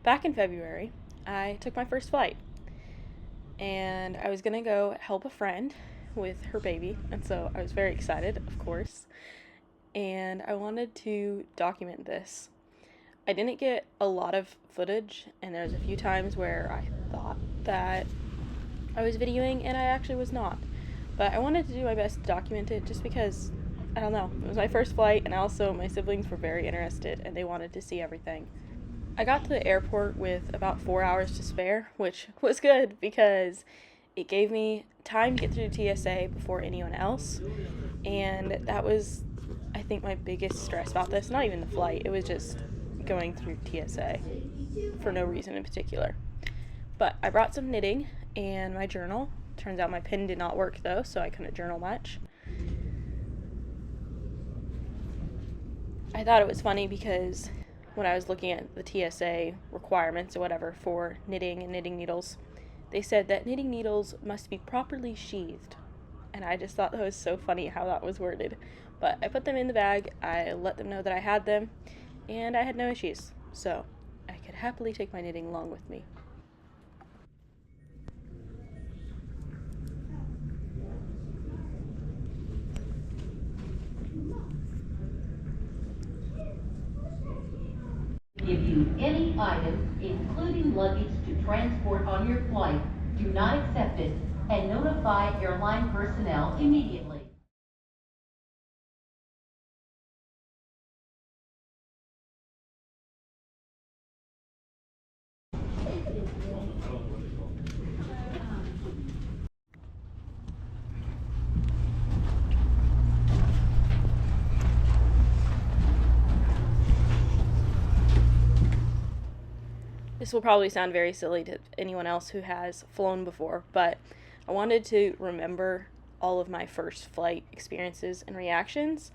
back in February, I took my first flight, and I was gonna go help a friend with her baby, and so I was very excited, of course, and I wanted to document this. I didn't get a lot of footage, and there was a few times where I thought that I was videoing, and I actually was not. But I wanted to do my best to document it just because, I don't know, it was my first flight, and also my siblings were very interested, and they wanted to see everything. I got to the airport with about 4 hours to spare, which was good because it gave me time to get through TSA before anyone else, and that was, I think, my biggest stress about this. Not even the flight, it was just going through TSA for no reason in particular. But I brought some knitting and my journal. Turns out my pen did not work though, so I couldn't journal much. I thought it was funny because when I was looking at the TSA requirements or whatever for knitting and knitting needles, they said that knitting needles must be properly sheathed. And I just thought that was so funny how that was worded. But I put them in the bag, I let them know that I had them, and I had no issues. So I could happily take my knitting along with me. Give you any item, including luggage, to transport on your flight, do not accept it, and notify airline personnel immediately. This will probably sound very silly to anyone else who has flown before, but I wanted to remember all of my first flight experiences and reactions,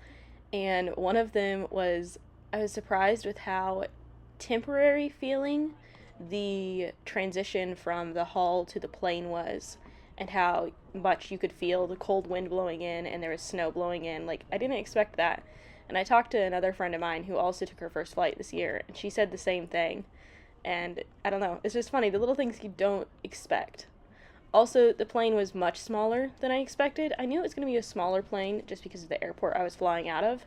and one of them was I was surprised with how temporary feeling the transition from the hall to the plane was, and how much you could feel the cold wind blowing in and there was snow blowing in. Like, I didn't expect that. And I talked to another friend of mine who also took her first flight this year, and she said the same thing. And I don't know, it's just funny, the little things you don't expect. Also, the plane was much smaller than I expected. I knew it was going to be a smaller plane just because of the airport I was flying out of,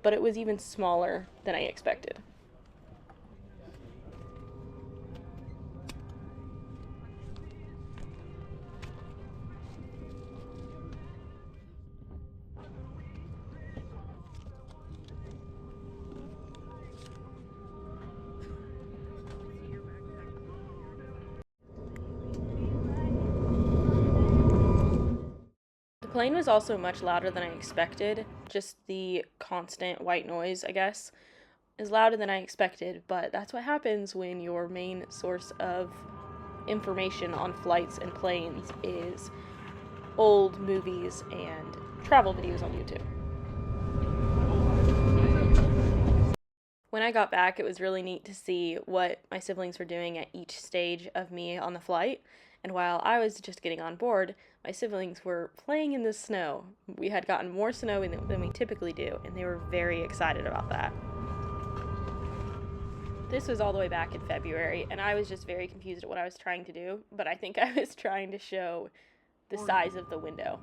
but it was even smaller than I expected. The plane was also much louder than I expected. Just the constant white noise, I guess, is louder than I expected, but that's what happens when your main source of information on flights and planes is old movies and travel videos on YouTube. When I got back, it was really neat to see what my siblings were doing at each stage of me on the flight. And while I was just getting on board, my siblings were playing in the snow. We had gotten more snow than we typically do, and they were very excited about that. This was all the way back in February, and I was just very confused at what I was trying to do, but I think I was trying to show the size of the window.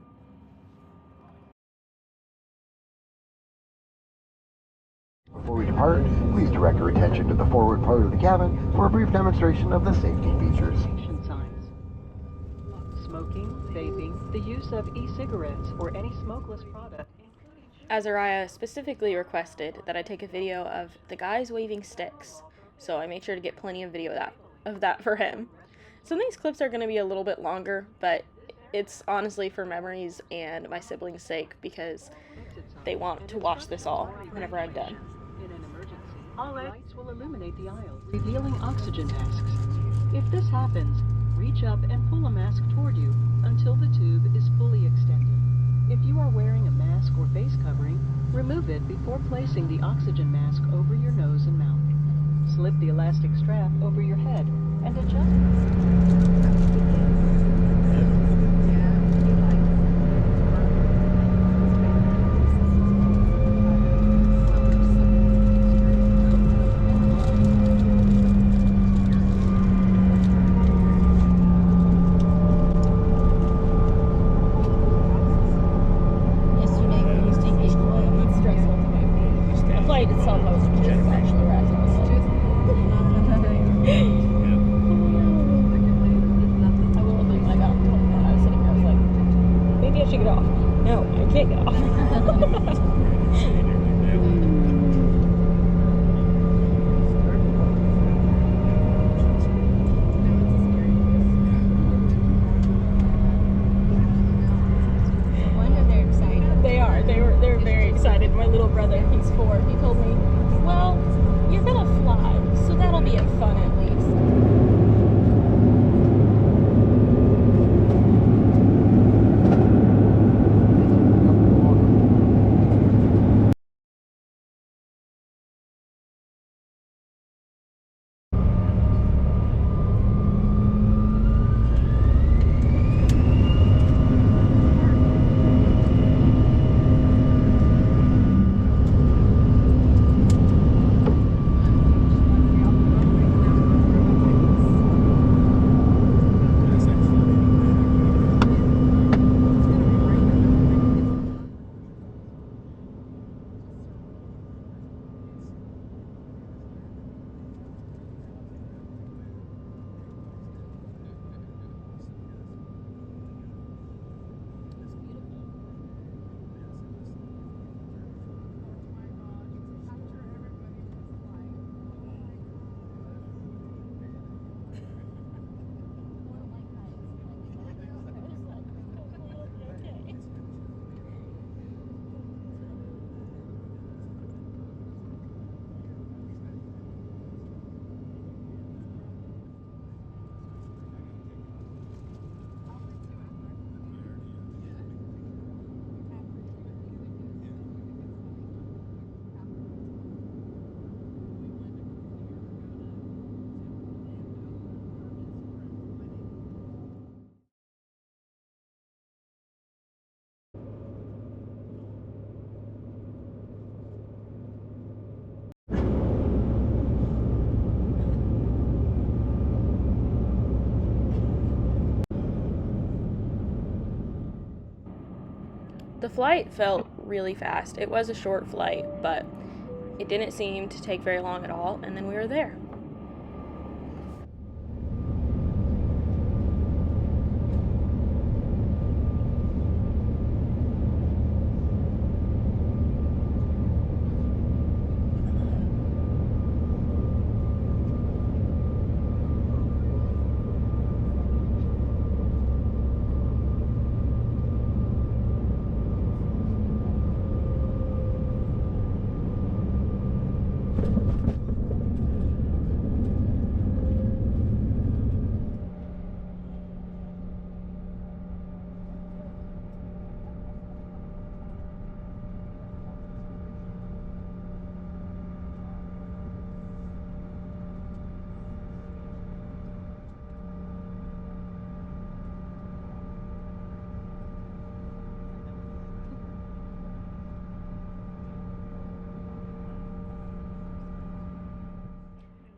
Before we depart, please direct your attention to the forward part of the cabin for a brief demonstration of the safety features. Signs. Smoking, vaping, the use of e-cigarettes, or any smokeless product. Azariah specifically requested that I take a video of the guys waving sticks, so I made sure to get plenty of video of that for him. Some of these clips are going to be a little bit longer, but it's honestly for memories and my siblings' sake because they want to watch this all whenever I'm done. In an emergency, all lights will illuminate the aisle, revealing oxygen masks. If this happens, reach up and pull a mask toward you until the tube is fully extended. If you are wearing a mask or face covering, remove it before placing the oxygen mask over your nose and mouth. Slip the elastic strap over your head and adjust. Maybe I should get off. No, I can't get off. They're very excited. My little brother, he's 4, he told me, well, you're gonna fly, so that'll be fun at least. The flight felt really fast. It was a short flight, but it didn't seem to take very long at all, and then we were there.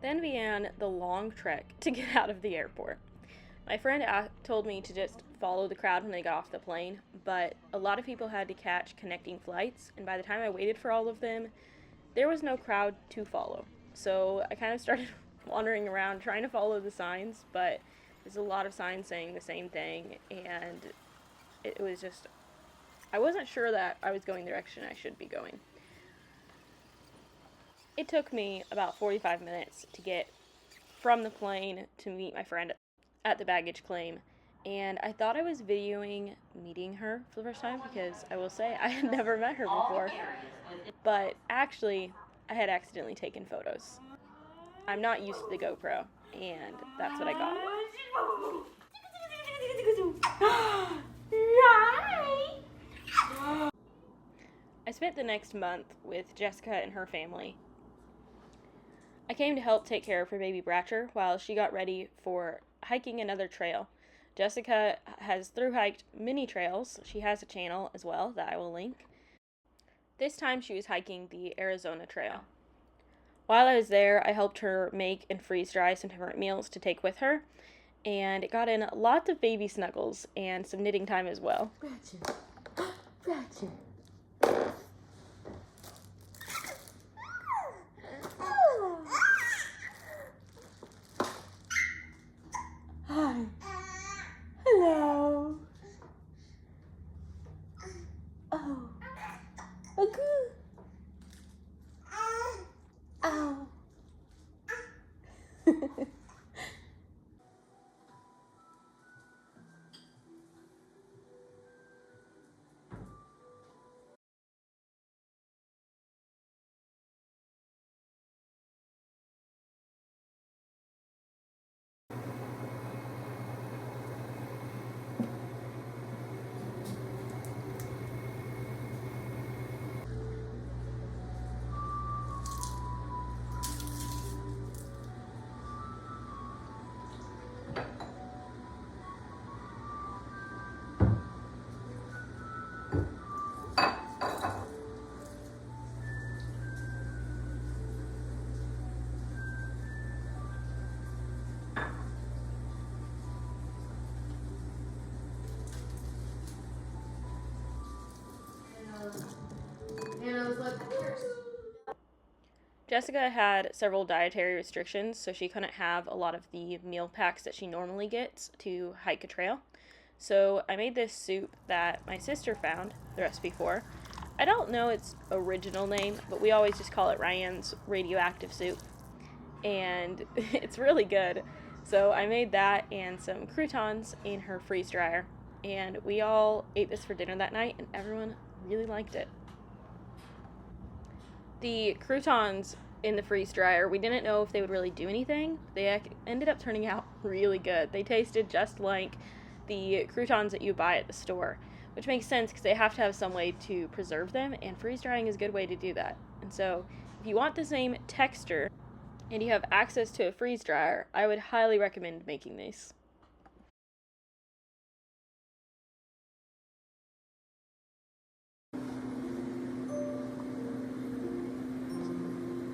Then began the long trek to get out of the airport. My friend told me to just follow the crowd when they got off the plane, but a lot of people had to catch connecting flights, and by the time I waited for all of them, there was no crowd to follow. So I kind of started wandering around trying to follow the signs, but there's a lot of signs saying the same thing, and it was just, I wasn't sure that I was going the direction I should be going. It took me about 45 minutes to get from the plane to meet my friend at the baggage claim, and I thought I was videoing meeting her for the first time because I will say I had never met her before, but actually I had accidentally taken photos. I'm not used to the GoPro, and that's what I got. I spent the next month with Jessica and her family. I came to help take care of her baby Bratcher while she got ready for hiking another trail. Jessica has thru-hiked many trails. She has a channel as well that I will link. This time she was hiking the Arizona Trail. While I was there, I helped her make and freeze dry some different meals to take with her, and it got in lots of baby snuggles and some knitting time as well. Bratcher. Jessica had several dietary restrictions, so she couldn't have a lot of the meal packs that she normally gets to hike a trail. So I made this soup that my sister found the recipe for. I don't know its original name, but we always just call it Ryan's radioactive soup. And it's really good. So I made that and some croutons in her freeze dryer. And we all ate this for dinner that night, and everyone really liked it. The croutons in the freeze dryer, we didn't know if they would really do anything. They ended up turning out really good. They tasted just like the croutons that you buy at the store, which makes sense because they have to have some way to preserve them, and freeze drying is a good way to do that. And so, if you want the same texture and you have access to a freeze dryer, I would highly recommend making these.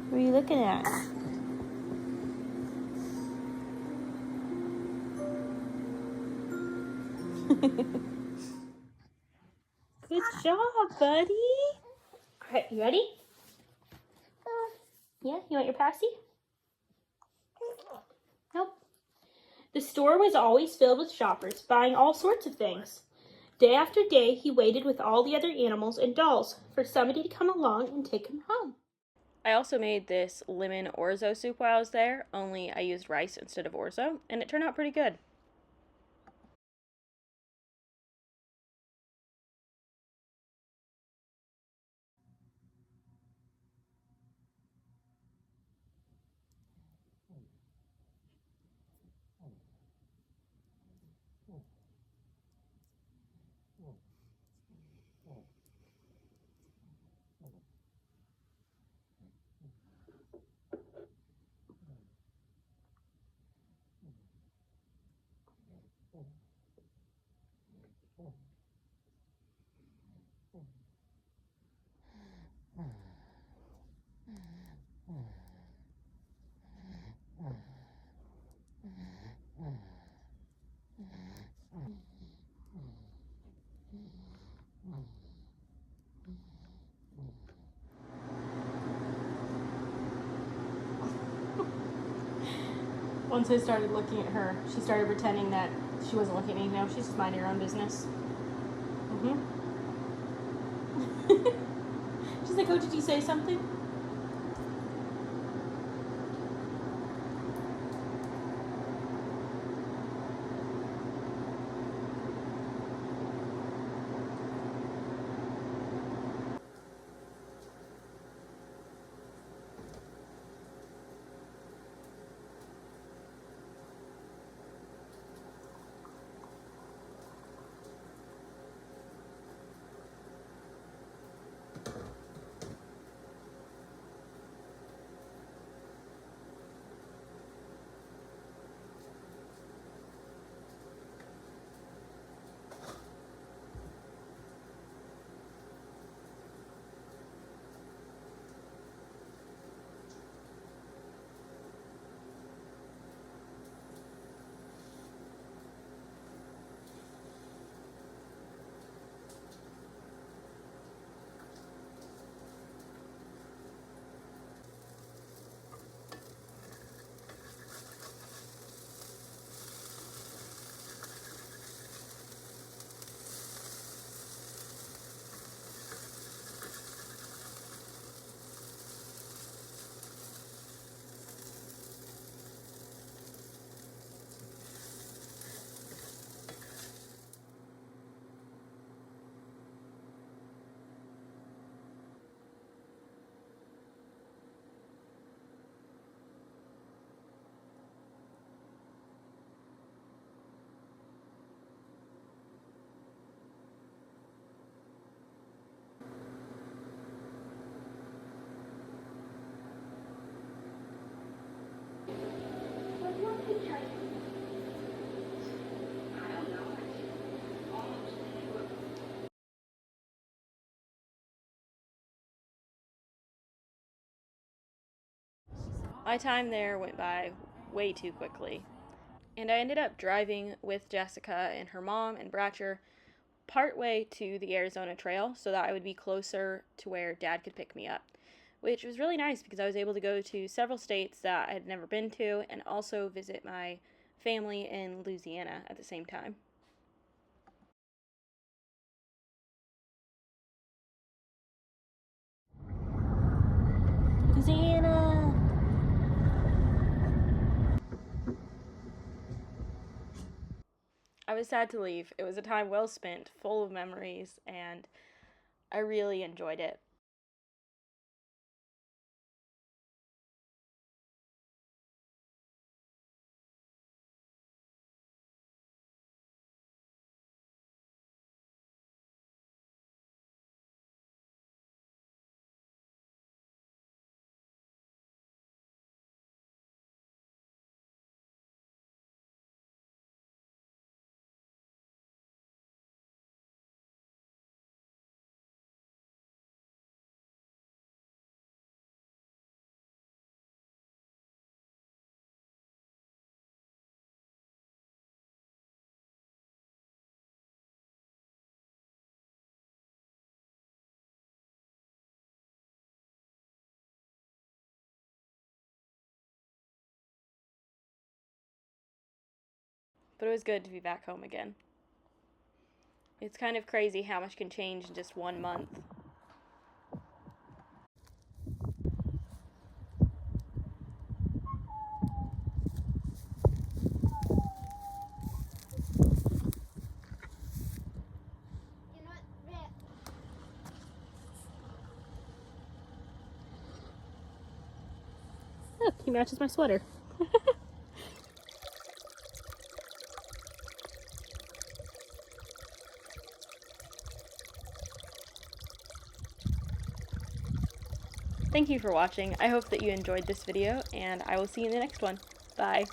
What are you looking at? Good job, buddy. All right, you ready? Yeah, you want your passy? Nope. The store was always filled with shoppers, buying all sorts of things. Day after day, he waited with all the other animals and dolls for somebody to come along and take him home. I also made this lemon orzo soup while I was there, only I used rice instead of orzo, and it turned out pretty good. Once I started looking at her, she started pretending that she wasn't looking at me. No, she's just minding her own business. She's like, oh, did you say something? My time there went by way too quickly, and I ended up driving with Jessica and her mom and Bratcher partway to the Arizona Trail so that I would be closer to where Dad could pick me up, which was really nice because I was able to go to several states that I had never been to and also visit my family in Louisiana at the same time. Louisiana! I was sad to leave. It was a time well spent, full of memories, and I really enjoyed it. But it was good to be back home again. It's kind of crazy how much can change in just 1 month. Look, he matches my sweater. Thank you for watching. I hope that you enjoyed this video, and I will see you in the next one. Bye.